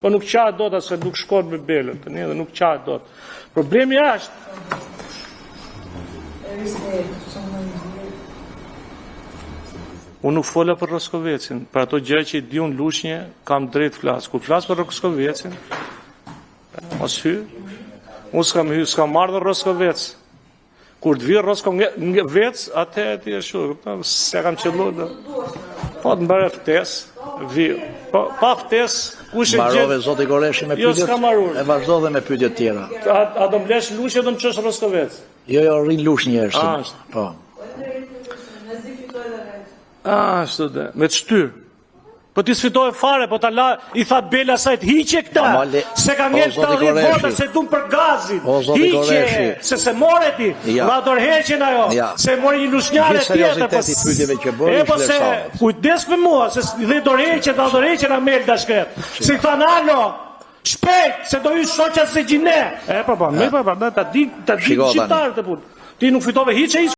Po nuk qahet dot asë nuk shkon me belën, tani edhe nuk qahet dot. Problemi është unë nuk fola për Roskovecin, për ato gjëra që i di unë lushnje, kam drejt flas. Kur flas për Roskovecin, mos hy. Unë s'kam marrë dhe Roskovec. Kur të vi Roskovec, atë ti e shu, se kam qellu dhe. Po të mbare ftes, vi. Po, pa ftes, kush e gjithë. Marove zoti Goreshi me pyetjet. Jo, s'ka marrur. E vazhdo dhe me pyetjet tjera. A do mblesh lushnje do më çesh Roskovec? Jo, rrin lushnjë është. Po. Ashtu dhe, me të shtyr. Po ti sfitoj fare, po ta la, i tha Bela sajt, hiqe këta, se ka ngell 80 vota, se dum për gazin, hiqe, se more ti, ma dorheqen ajo, se mori një lushnjare tjetër, e po se, kujdes me mua, se dhe dorheqen a mel dashkret, se i tha nano, shpejt, se do ju shoqat se gjine, e po, me ta di qiptarë të punë, ti nuk fitove hiqe,